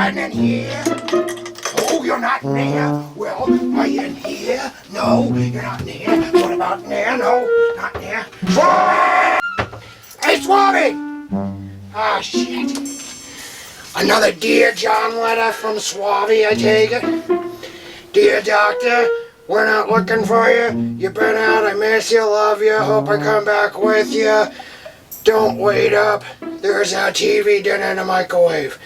hiding in here? Oh, you're not in there? Well, are you in here? No, you're not in here. What about in there? No, not in there. Swami! Hey, Swami! Ah, shit. Another Dear John letter from Swami, I take it? Dear Doctor, we're not looking for you. You've been out, I miss you, love you, hope I come back with you. Don't wait up. There's our TV dinner in the microwave.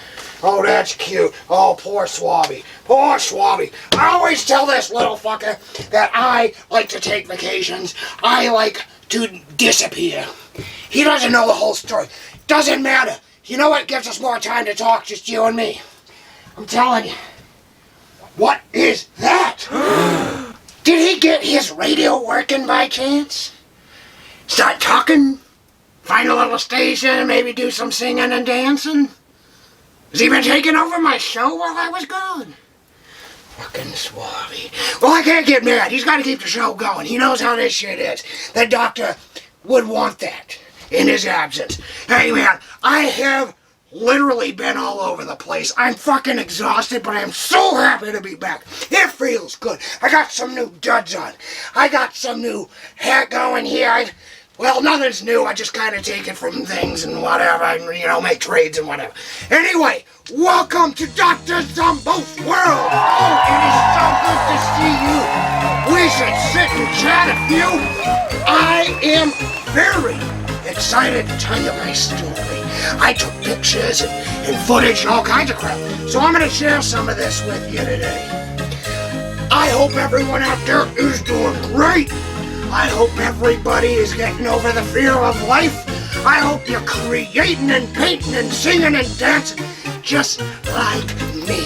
Oh, that's cute. Oh, poor Swami. Poor Swami. I always tell this little fucker that I like to take vacations. I like to disappear. He doesn't know the whole story. Doesn't matter. You know what gives us more time to talk? Just you and me. I'm telling you. What is that? Did he get his radio working by chance? Start talking? Find a little station, maybe do some singing and dancing? Has he been taking over my show while I was gone? Fucking Swami. Well, I can't get mad. He's got to keep the show going. He knows how this shit is. The doctor would want that in his absence. Hey, man, I have literally been all over the place. I'm fucking exhausted, but I'm so happy to be back. It feels good. I got some new duds on. I got some new hair going here. Well, nothing's new. I just kind of take it from things and whatever, and, you know, make trades and whatever. Anyway, welcome to Docta Zombos World. Oh, it is so good to see you. We should sit and chat a few. I am very excited to tell you my story. I took pictures and footage and all kinds of crap. So I'm going to share some of this with you today. I hope everyone out there is doing great. I hope everybody is getting over the fear of life. I hope you're creating and painting and singing and dancing just like me.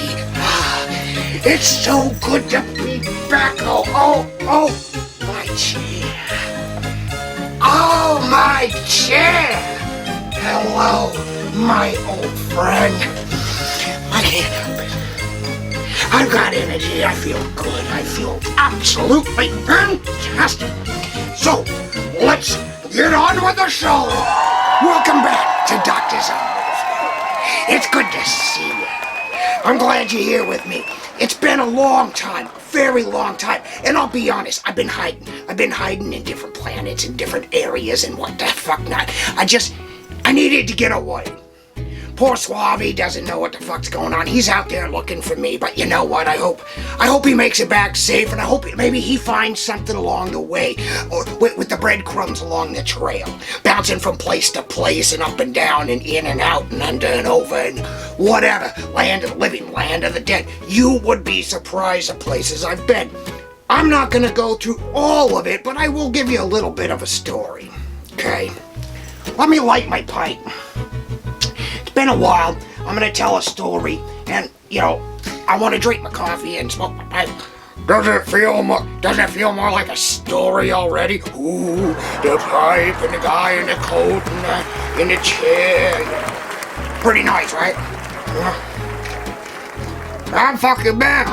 It's so good to be back. Oh, my chair. Oh, my chair. Hello, my old friend. I can't help it. I've got energy. I feel good. I feel absolutely fantastic. So, let's get on with the show. Welcome back to Docta Zombos World. It's good to see you. I'm glad you're here with me. It's been a long time, a very long time. And I'll be honest, I've been hiding. I've been hiding in different planets and different areas and what the fuck not. I needed to get away. Poor Swami doesn't know what the fuck's going on. He's out there looking for me, but you know what? I hope he makes it back safe, and I hope maybe he finds something along the way, or with the breadcrumbs along the trail, bouncing from place to place and up and down and in and out and under and over and whatever. Land of the living, land of the dead. You would be surprised at places I've been. I'm not gonna go through all of it, but I will give you a little bit of a story. Okay? Let me light my pipe. Been a while. I'm gonna tell a story, and you know, I want to drink my coffee and smoke my pipe. Does it feel more like a story already? Ooh, the pipe and the guy in the coat and in the chair. Pretty nice, right? I'm fucking back.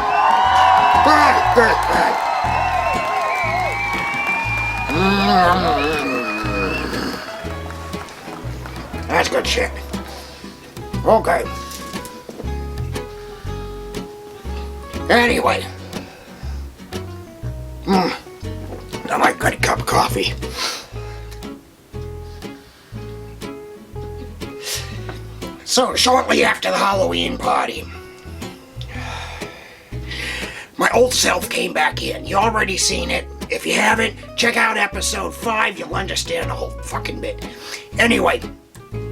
That's good shit. Okay. Anyway. I might get a cup of coffee. So, shortly after the Halloween party, my old self came back in. You already seen it. If you haven't, check out episode 5. You'll understand the whole fucking bit. Anyway.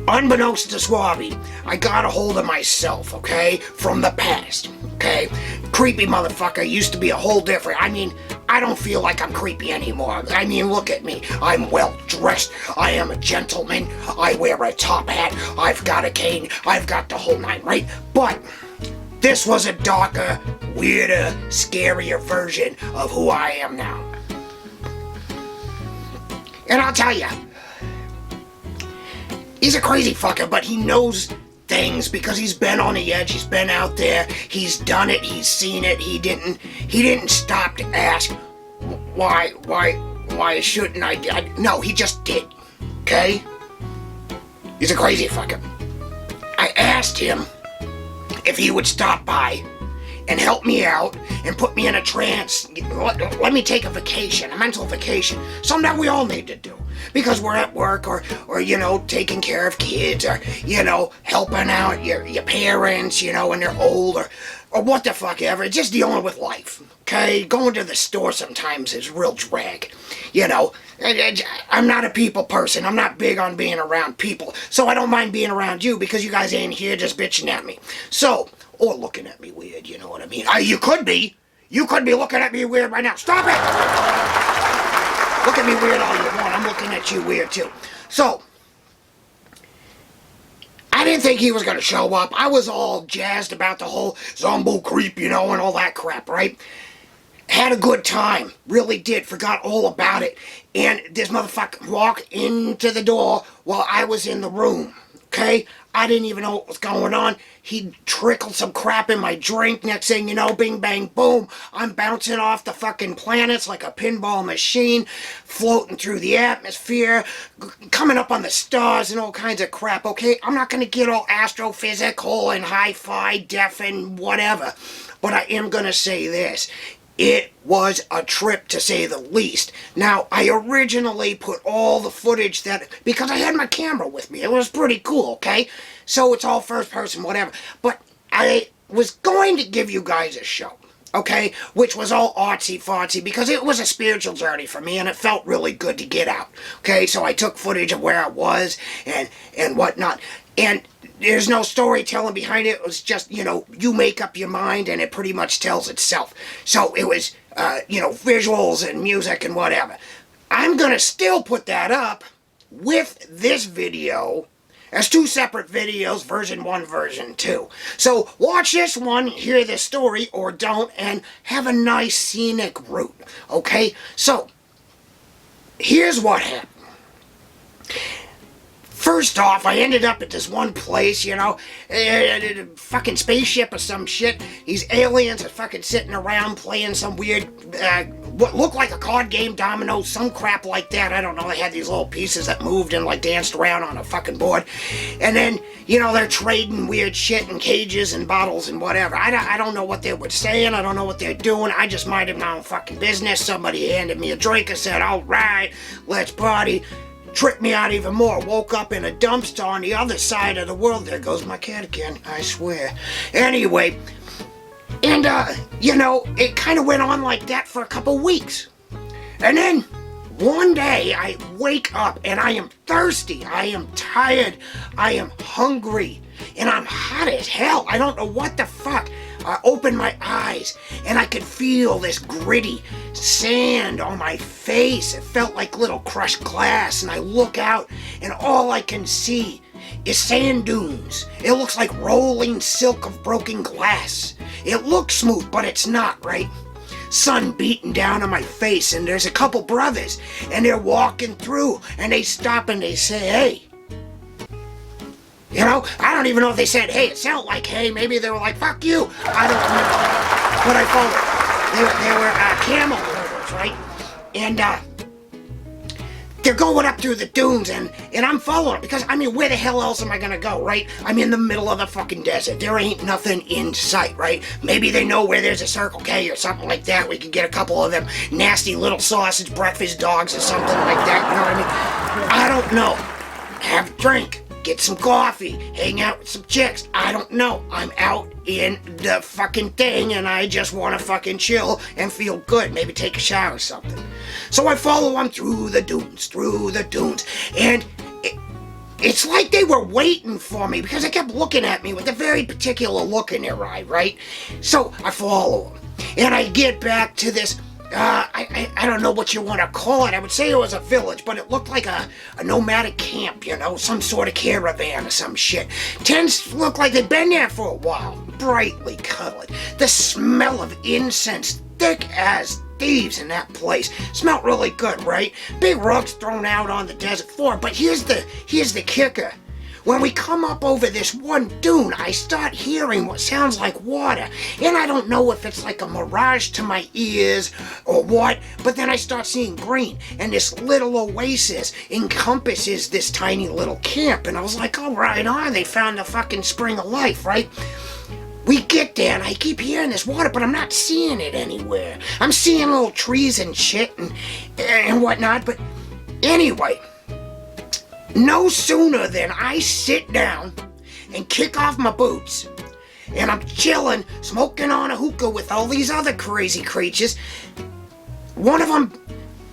Unbeknownst to Swami, I got a hold of myself, okay? From the past, okay? Creepy motherfucker used to be a whole different. I mean, I don't feel like I'm creepy anymore. I mean, look at me. I'm well dressed. I am a gentleman. I wear a top hat. I've got a cane. I've got the whole nine, right? But this was a darker, weirder, scarier version of who I am now. And I'll tell you, he's a crazy fucker, but he knows things because he's been on the edge, he's been out there, he's done it, he's seen it, he didn't stop to ask, why shouldn't I? No, he just did, okay? He's a crazy fucker. I asked him if he would stop by and help me out and put me in a trance. Let me take a vacation, a mental vacation. Something that we all need to do. Because we're at work or you know, taking care of kids or, you know, helping out your parents, you know, when they're old or what the fuck ever. Just dealing with life, okay? Going to the store sometimes is real drag, you know. I'm not a people person. I'm not big on being around people. So I don't mind being around you because you guys ain't here just bitching at me. So, or looking at me weird, you know what I mean? You could be. You could be looking at me weird right now. Stop it! Look at me weird all you want. I'm looking at you weird too. So, I didn't think he was going to show up. I was all jazzed about the whole Zombo creep, you know, and all that crap, right? Had a good time. Really did. Forgot all about it. And this motherfucker walked into the door while I was in the room. Okay? I didn't even know what was going on. He trickled some crap in my drink. Next thing you know, bing, bang, boom. I'm bouncing off the fucking planets like a pinball machine, floating through the atmosphere, coming up on the stars and all kinds of crap, okay? I'm not going to get all astrophysical and hi-fi, deaf and whatever. But I am going to say this. It was a trip, to say the least. Now, I originally put all the footage because I had my camera with me. It was pretty cool, okay? So it's all first person, whatever. But I was going to give you guys a show, okay? Which was all artsy-fartsy because it was a spiritual journey for me and it felt really good to get out, okay? So I took footage of where I was and whatnot. And there's no storytelling behind it. It was just, you know, you make up your mind and it pretty much tells itself. So it was, you know, visuals and music and whatever. I'm going to still put that up with this video as two separate videos, version 1, version 2. So watch this one, hear the story, or don't, and have a nice scenic route, okay? So, here's what happened. First off, I ended up at this one place, you know, fucking spaceship or some shit. These aliens are fucking sitting around playing some weird, what looked like a card game, dominoes, some crap like that. I don't know, they had these little pieces that moved and like danced around on a fucking board. And then, you know, they're trading weird shit in cages and bottles and whatever. I don't know what they were saying, I don't know what they're doing. I just minded my own fucking business. Somebody handed me a drink and said, all right, let's party. Tripped me out even more. Woke up in a dumpster on the other side of the world. There goes my cat again, I swear. Anyway, and you know, it kind of went on like that for a couple weeks. And then one day I wake up and I am thirsty, I am tired, I am hungry, and I'm hot as hell. I don't know what the fuck. I opened my eyes and I could feel this gritty sand on my face. It felt like little crushed glass, and I look out and all I can see is sand dunes. It looks like rolling silk of broken glass. It looks smooth, but it's not, right? Sun beating down on my face, and there's a couple brothers and they're walking through and they stop and they say, hey. You know, I don't even know if they said, hey, it sounded like, hey, maybe they were like, fuck you. I don't know. But I followed. They were camel herders, right? And they're going up through the dunes, and I'm following them because, I mean, where the hell else am I going to go, right? I'm in the middle of the fucking desert. There ain't nothing in sight, right? Maybe they know where there's a Circle K or something like that. We could get a couple of them nasty little sausage breakfast dogs or something like that, you know what I mean? I don't know. Have a drink. Get some coffee, hang out with some chicks. I don't know. I'm out in the fucking thing and I just want to fucking chill and feel good. Maybe take a shower or something. So I follow them through the dunes. And it's like they were waiting for me because they kept looking at me with a very particular look in their eye, right? So I follow them. And I get back to this I don't know what you want to call it. I would say it was a village, but it looked like a nomadic camp, you know, some sort of caravan or some shit. Tends to look like they'd been there for a while. Brightly colored. The smell of incense, thick as thieves in that place. Smelled really good, right? Big rugs thrown out on the desert floor, but here's the kicker. When we come up over this one dune, I start hearing what sounds like water. And I don't know if it's like a mirage to my ears or what, but then I start seeing green. And this little oasis encompasses this tiny little camp. And I was like, all right, they found the fucking spring of life, right? we get there and I keep hearing this water, but I'm not seeing it anywhere. I'm seeing little trees and shit and whatnot, but anyway, no sooner than I sit down and kick off my boots and I'm chilling, smoking on a hookah with all these other crazy creatures, one of them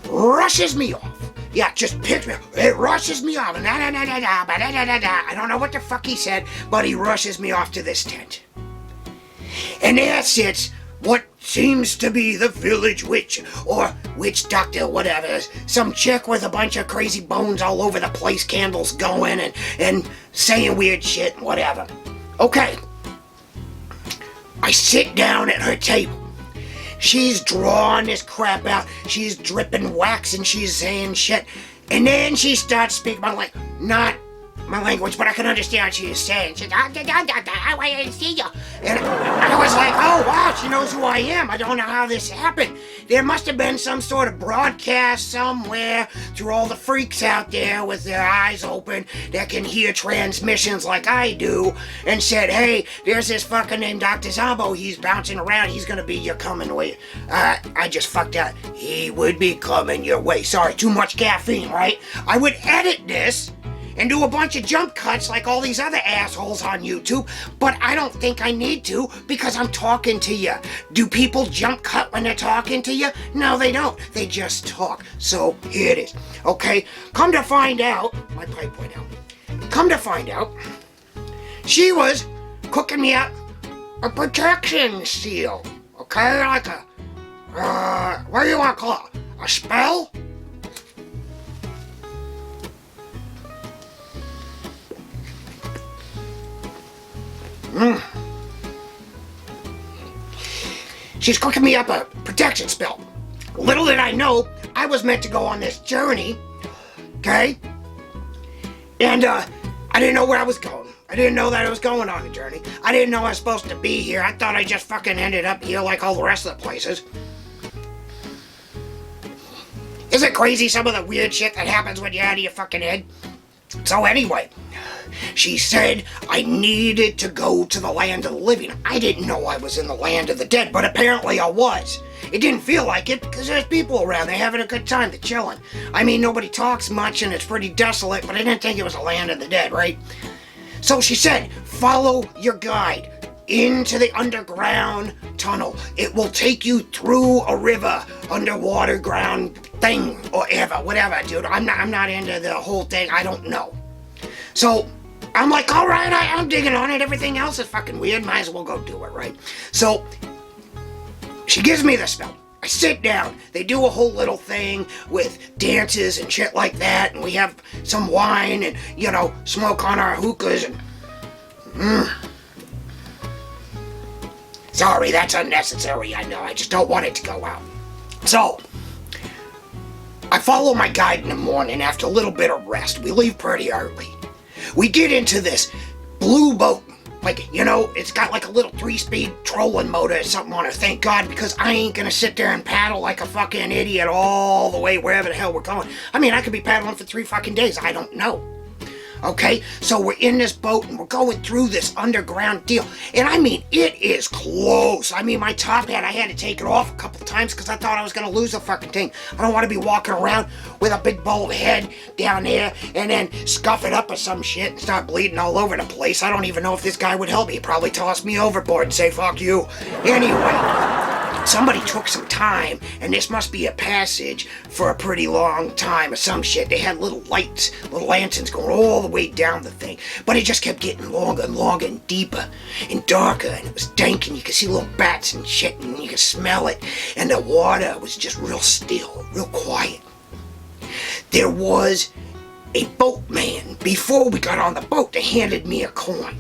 rushes me off. Yeah, just picks me up. It rushes me off. I don't know what the fuck he said, but he rushes me off to this tent. And there sits what seems to be the village witch, or witch doctor, whatever. Some chick with a bunch of crazy bones all over the place, candles going, and saying weird shit and whatever. Okay. I sit down at her table. She's drawing this crap out. She's dripping wax and she's saying shit. And then she starts speaking not my language, but I can understand what she is saying. She's, I want to see you. And I was like, oh wow, she knows who I am. I don't know how this happened. There must have been some sort of broadcast somewhere through all the freaks out there with their eyes open that can hear transmissions like I do, and said, hey, there's this fucker named Docta Zombo. He's bouncing around. He's gonna be your coming way. I just fucked out. He would be coming your way. Sorry, too much caffeine, right? I would edit this and do a bunch of jump cuts like all these other assholes on YouTube, but I don't think I need to because I'm talking to you. Do people jump cut when they're talking to you? No, they don't. They just talk. So here it is. Okay, come to find out, my pipe went out. Come to find out, she was cooking me up a protection seal. Okay, like a, what do you want to call it? A spell? She's cooking me up a protection spell. Little did I know, I was meant to go on this journey, okay? And I didn't know where I was going. I didn't know that I was going on a journey. I didn't know I was supposed to be here. I thought I just fucking ended up here like all the rest of the places. Isn't it crazy some of the weird shit that happens when you're out of your fucking head? So anyway, she said I needed to go to the land of the living. I didn't know I was in the land of the dead, but apparently I was. It didn't feel like it because there's people around. They're having a good time. They're chilling. I mean, nobody talks much and it's pretty desolate, but I didn't think it was the land of the dead, right? So she said, follow your guide into the underground tunnel. It will take you through a river, underwater ground thing, or whatever, dude. I'm not into the whole thing. I don't know. So I'm like, all right, I'm digging on it. Everything else is fucking weird. Might as well go do it, right? So she gives me the spell. I sit down. They do a whole little thing with dances and shit like that, and we have some wine and, you know, smoke on our hookahs and Sorry, that's unnecessary, I know. I just don't want it to go out. So, I follow my guide in the morning after a little bit of rest. We leave pretty early. We get into this blue boat. Like, you know, it's got like a little 3-speed trolling motor or something on it. Thank God, because I ain't gonna sit there and paddle like a fucking idiot all the way wherever the hell we're going. I mean, I could be paddling for 3 fucking days. I don't know. Okay, so we're in this boat and we're going through this underground deal. And I mean, it is close. I mean, my top hat, I had to take it off a couple times because I thought I was going to lose the fucking thing. I don't want to be walking around with a big bald head down there and then scuff it up or some shit and start bleeding all over the place. I don't even know if this guy would help me. He'd probably toss me overboard and say, fuck you. Anyway. Somebody took some time, and this must be a passage for a pretty long time or some shit. They had little lights, little lanterns going all the way down the thing. But it just kept getting longer and longer and deeper and darker, and it was dank, and you could see little bats and shit, and you could smell it. And the water was just real still, real quiet. There was a boatman. Before we got on the boat, they handed me a coin.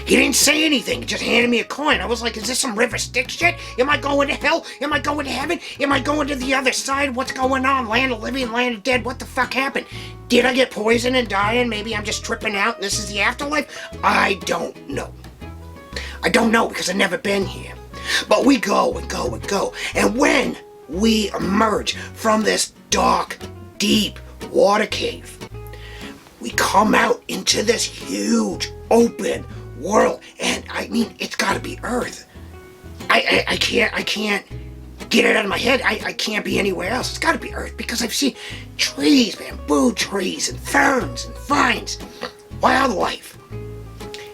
He didn't say anything, just handed me a coin. I was like, is this some River Styx shit? Am I going to hell? Am I going to heaven? Am I going to the other side? What's going on? Land of living, land of dead? What the fuck happened? Did I get poisoned and die and maybe I'm just tripping out and this is the afterlife? I don't know. I don't know because I've never been here. But we go and go and go. And when we emerge from this dark, deep water cave, we come out into this huge, open, world. And I mean, it's gotta be Earth. I can't get it out of my head. I can't be anywhere else. It's gotta be Earth, because I've seen trees, bamboo trees, and ferns, and vines, wildlife.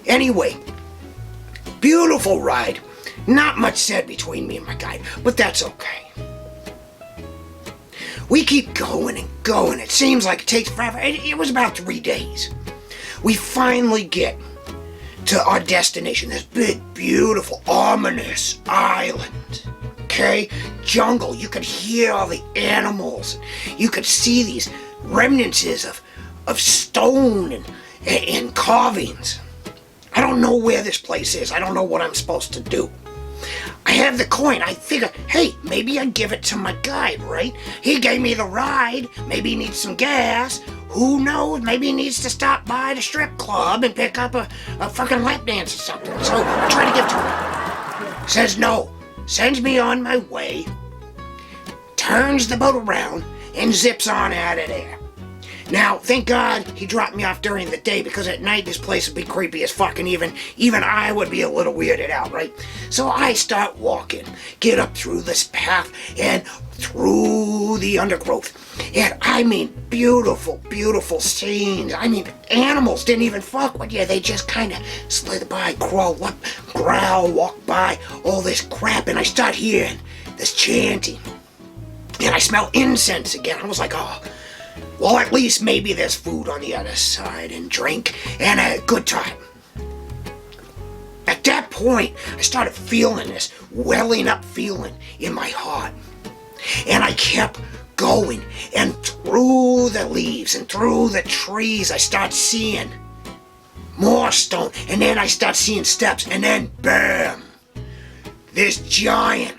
Anyway, beautiful ride. Not much said between me and my guide, but that's okay. We keep going and going. It seems like it takes forever. It was about 3 days. We finally get to our destination, this big, beautiful, ominous island. Okay? Jungle. You could hear all the animals. You could see these remnants of stone and carvings. I don't know where this place is. I don't know what I'm supposed to do. I have the coin. I figure, hey, maybe I'd give it to my guide, right? He gave me the ride. Maybe he needs some gas. Who knows? Maybe he needs to stop by the strip club and pick up a fucking lap dance or something. So I try to give to him. Says no. Sends me on my way. Turns the boat around and zips on out of there. Now, thank God he dropped me off during the day, because at night this place would be creepy as fuck, and even I would be a little weirded out, right? So I start walking, get up through this path and through the undergrowth. And I mean, beautiful, beautiful scenes. I mean, animals didn't even fuck with you. They just kind of slid by, crawl up, growl, walk by, all this crap. And I start hearing this chanting. And I smell incense again. I was like, oh, well, at least maybe there's food on the other side, and drink, and a good time. At that point, I started feeling this welling up feeling in my heart. And I kept going, and through the leaves and through the trees, I start seeing more stone, and then I start seeing steps, and then bam! This giant,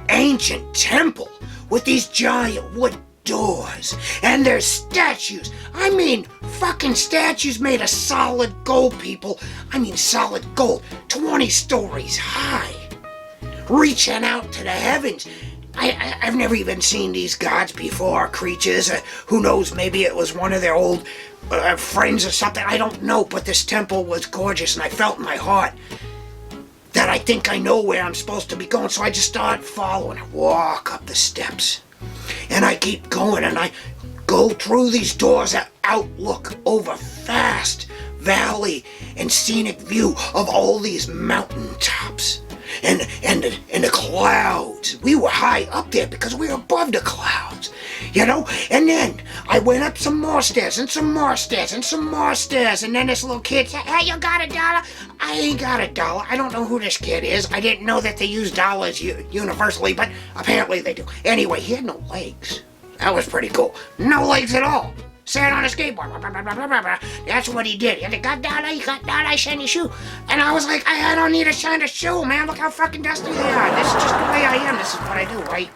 ancient temple with these giant wood doors, and there's statues. I mean, fucking statues made of solid gold, people. I mean, solid gold, 20 stories high, reaching out to the heavens. I've never even seen these gods before, creatures. Who knows, maybe it was one of their old friends or something. I don't know, but this temple was gorgeous, and I felt in my heart that I think I know where I'm supposed to be going. So I just start following. I walk up the steps. And I keep going, and I go through these doors that outlook over vast valley and scenic view of all these mountain tops and the clouds. We were high up there because we were above the clouds, you know? And then I went up some more stairs and some more stairs and some more stairs, and then this little kid said, hey, you got $1? I ain't got $1. I don't know who this kid is. I didn't know that they use dollars universally, but apparently they do. Anyway, he had no legs. That was pretty cool. No legs at all. Sat on a skateboard. That's what he did. He got $1, shiny shoe. And I was like, I don't need a shiny shoe, man. Look how fucking dusty they are. This is just the way I am. This is what I do, right?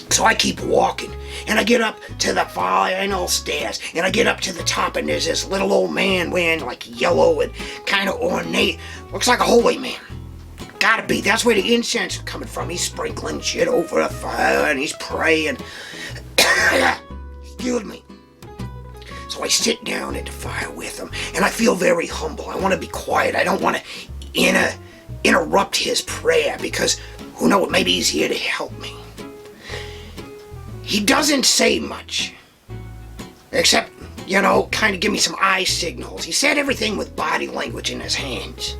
So I keep walking, and I get up to the final stairs, and I get up to the top, and there's this little old man wearing like yellow and kind of ornate. Looks like a holy man. Gotta be. That's where the incense is coming from. He's sprinkling shit over the fire, and he's praying. Excuse me. So I sit down at the fire with him, and I feel very humble. I want to be quiet. I don't want to interrupt his prayer, because who knows, maybe he's here to help me. He doesn't say much, except, you know, kind of give me some eye signals. He said everything with body language in his hands.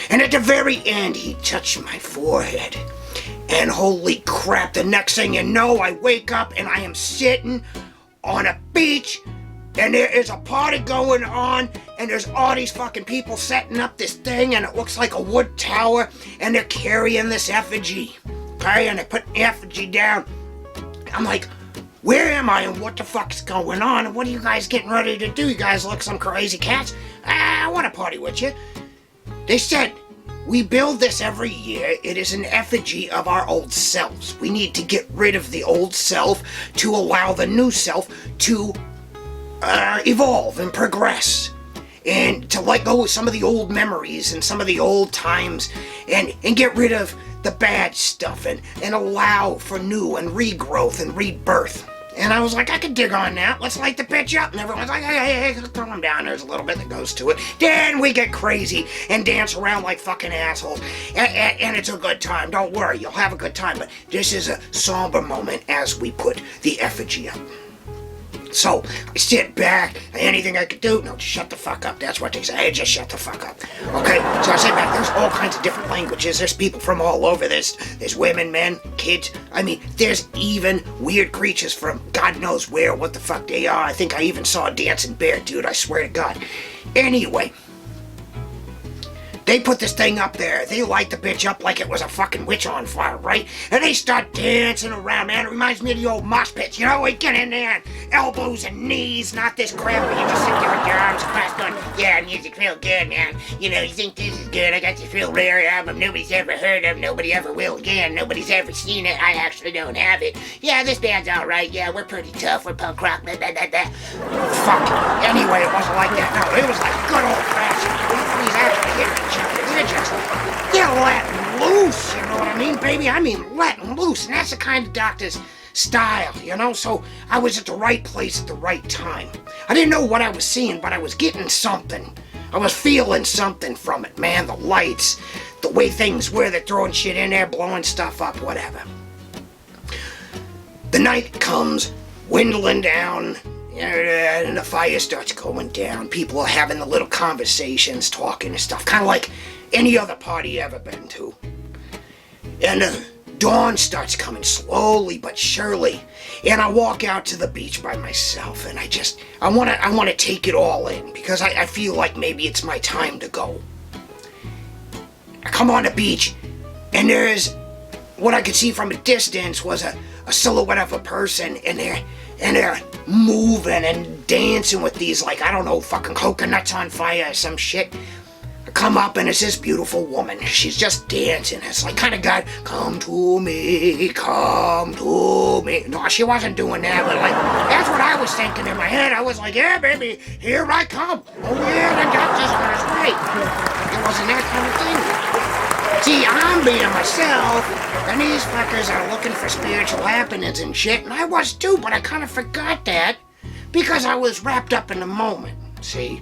And at the very end, he touched my forehead. And holy crap, the next thing you know, I wake up and I am sitting on a beach, and there is a party going on, and there's all these fucking people setting up this thing, and it looks like a wood tower, and they're carrying this effigy. Okay, and they put the effigy down. I'm like, where am I, and what the fuck's going on, and what are you guys getting ready to do? You guys look some crazy cats. I want to party with you. They said, we build this every year. It is an effigy of our old selves. We need to get rid of the old self to allow the new self to evolve and progress, and to let go of some of the old memories and some of the old times, and get rid of the bad stuff, and allow for new and regrowth and rebirth. And I was like, I can dig on that. Let's light the bitch up. And everyone's like, hey, calm down. There's a little bit that goes to it. Then we get crazy and dance around like fucking assholes. And it's a good time. Don't worry, you'll have a good time. But this is a somber moment as we put the effigy up. So I sit back, anything I could do? No, just shut the fuck up. That's what they say. Hey, just shut the fuck up. Okay, so I sit back. There's all kinds of different languages. There's people from all over. There's women, men, kids. I mean, there's even weird creatures from God knows where, what the fuck they are. I think I even saw a dancing bear, dude. I swear to God. Anyway, they put this thing up there. They light the bitch up like it was a fucking witch on fire, right? And they start dancing around, man. It reminds me of the old mosh pits. You know, we get in there and elbows and knees, not this crap where you just sit there with your arms crossed going, yeah, music's real good, man. You know, you think this is good. I got this real rare album nobody's ever heard of. Nobody ever will again. Nobody's ever seen it. I actually don't have it. Yeah, this band's all right. Yeah, we're pretty tough. We're punk rock. Blah, blah, blah, blah. Fuck. Anyway, it wasn't like that. No, it was like good old-fashioned. Please actually hear each other. They're letting loose, you know what I mean, baby? I mean, letting loose, and that's the kind of Doctor's style, you know? So I was at the right place at the right time. I didn't know what I was seeing, but I was getting something. I was feeling something from it, man. The lights, the way things were, they're throwing shit in there, blowing stuff up, whatever. The night comes, dwindling down, and the fire starts going down. People are having the little conversations, talking and stuff, kind of like any other party you ever been to. And dawn starts coming slowly but surely, and I walk out to the beach by myself, and I want to take it all in, because I feel like maybe it's my time to go. I come on the beach, and there's what I could see from a distance was a silhouette of a person, and they're moving and dancing with these, like, I don't know, fucking coconuts on fire or some shit. I come up and it's this beautiful woman. She's just dancing. It's like kind of God, come to me, come to me. No, she wasn't doing that, but like, that's what I was thinking in my head. I was like, yeah, baby, here I come. Oh yeah, the Doctor's on his way. It wasn't that kind of thing. See, I'm being myself, and these fuckers are looking for spiritual happenings and shit, and I was too, but I kind of forgot that because I was wrapped up in the moment, see?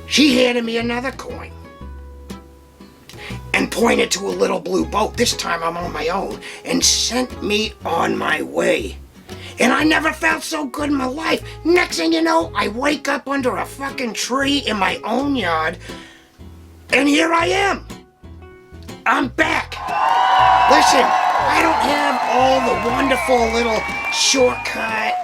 She handed me another coin and pointed to a little blue boat. This time I'm on my own, and sent me on my way. And I never felt so good in my life. Next thing you know, I wake up under a fucking tree in my own yard, and here I am. I'm back. Listen, I don't have all the wonderful little shortcut,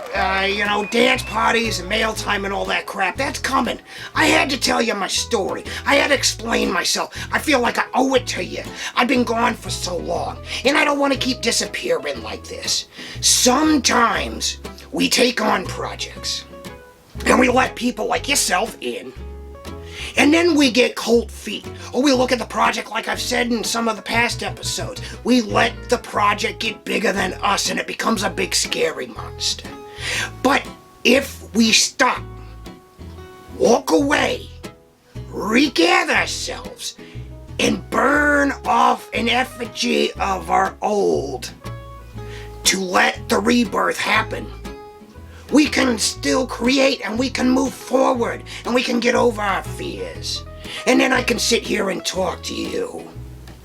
dance parties and mail time and all that crap. That's coming. I had to tell you my story. I had to explain myself. I feel like I owe it to you. I've been gone for so long, and I don't want to keep disappearing like this. Sometimes we take on projects, and we let people like yourself in, and then we get cold feet. Or we look at the project, like I've said in some of the past episodes. We let the project get bigger than us, and it becomes a big scary monster. But if we stop, walk away, regather ourselves, and burn off an effigy of our old to let the rebirth happen, we can still create, and we can move forward, and we can get over our fears. And then I can sit here and talk to you.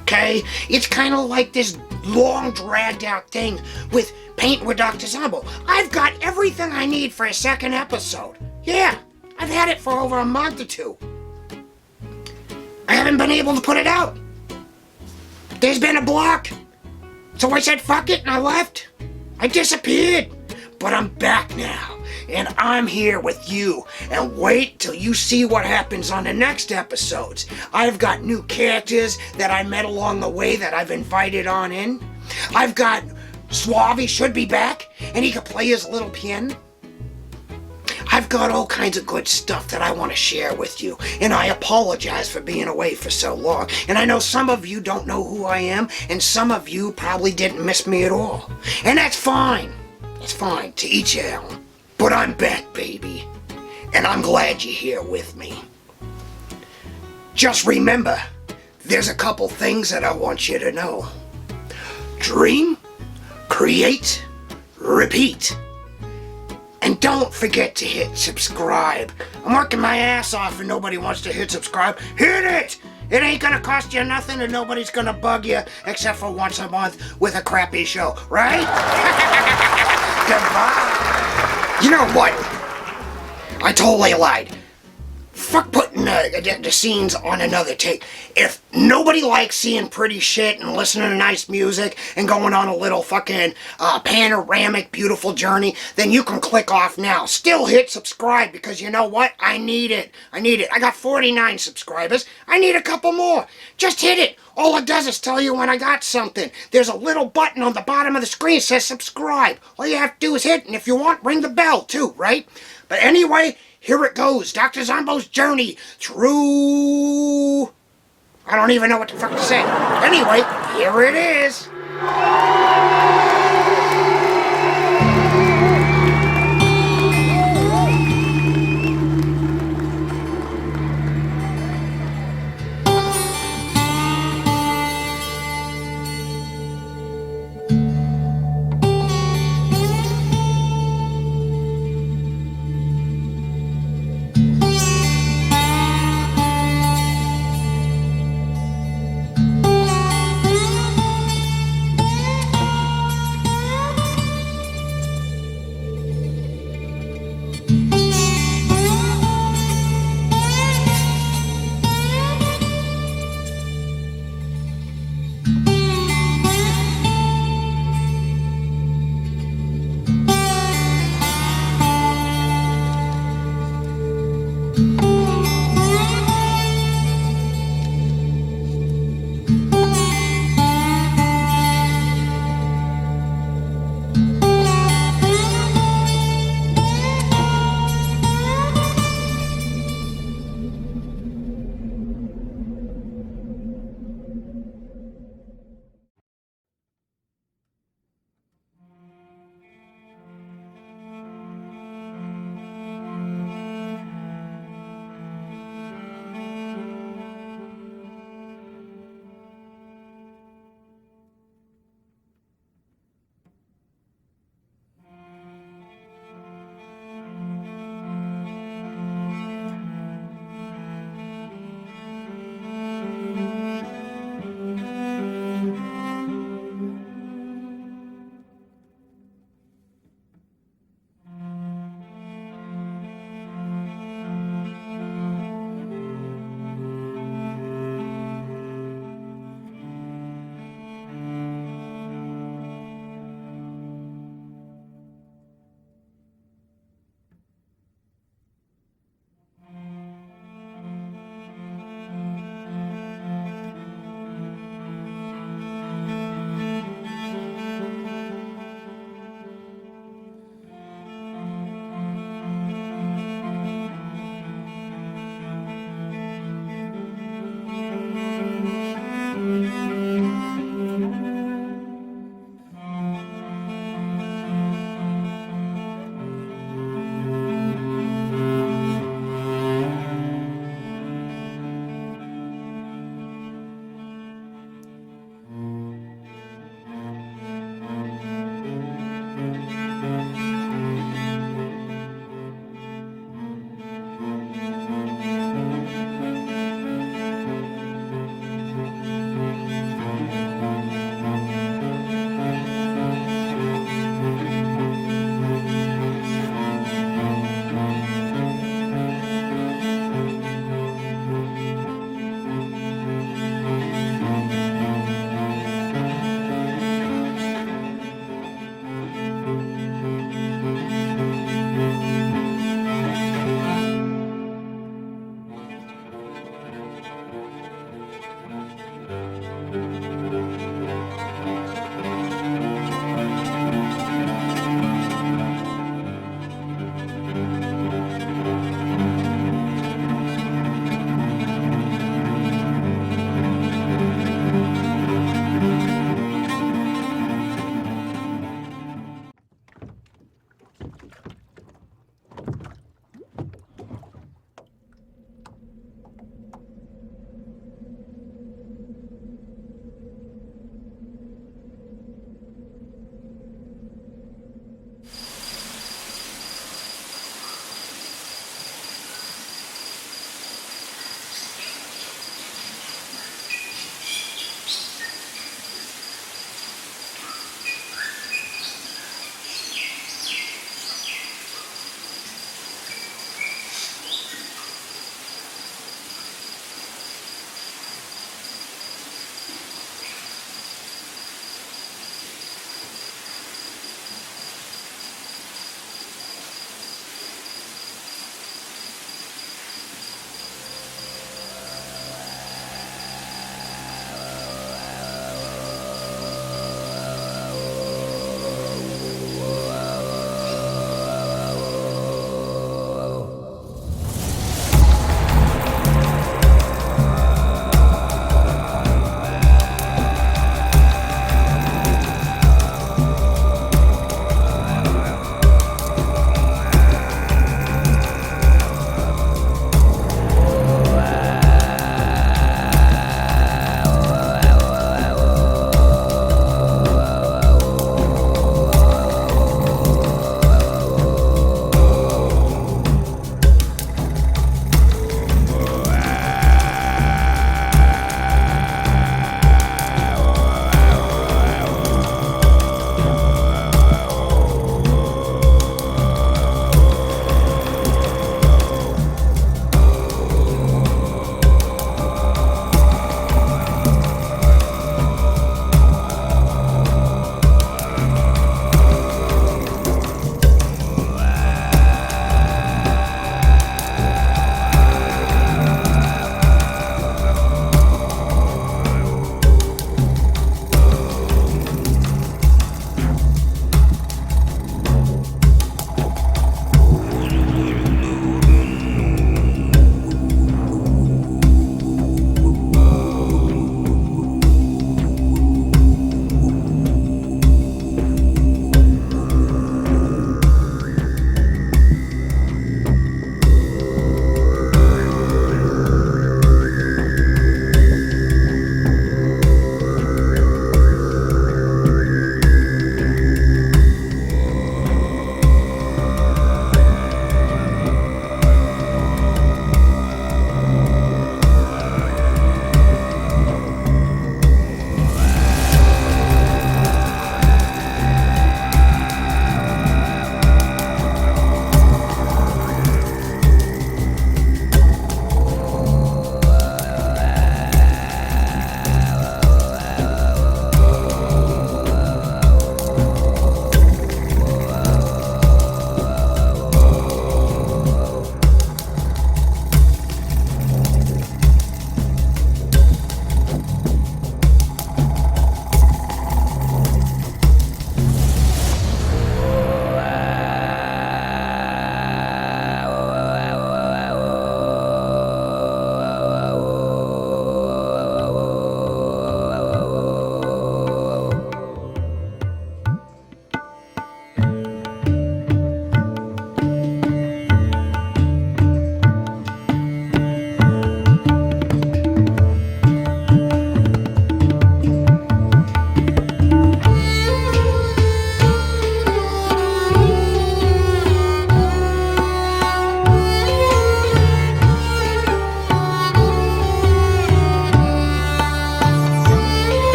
Okay? It's kind of like this long, dragged out thing with Paint with Docta Zombo. I've got everything I need for a second episode. Yeah, I've had it for over a month or two. I haven't been able to put it out. There's been a block. So I said, fuck it, and I left. I disappeared. But I'm back now, and I'm here with you, and wait till you see what happens on the next episodes. I've got new characters that I met along the way that I've invited on in. I've got Suave should be back, and he could play his little piano. I've got all kinds of good stuff that I want to share with you, and I apologize for being away for so long. And I know some of you don't know who I am, and some of you probably didn't miss me at all. And that's fine. It's fine, to each their own. But I'm back, baby, and I'm glad you're here with me. Just remember, there's a couple things that I want you to know. Dream, create, repeat. And don't forget to hit subscribe. I'm working my ass off and nobody wants to hit subscribe. Hit it! It ain't gonna cost you nothing and nobody's gonna bug you except for once a month with a crappy show, right? Goodbye. You know what? I totally lied. Fuck putting the scenes on another take. If nobody likes seeing pretty shit and listening to nice music and going on a little fucking panoramic beautiful journey, then you can click off now. Still hit subscribe because you know what? I need it. I need it. I got 49 subscribers. I need a couple more. Just hit it. All it does is tell you when I got something. There's a little button on the bottom of the screen that says subscribe. All you have to do is hit, and if you want, ring the bell too, right? But anyway, here it goes. Docta Zombos' journey through... I don't even know what the fuck to say. Anyway, here it is.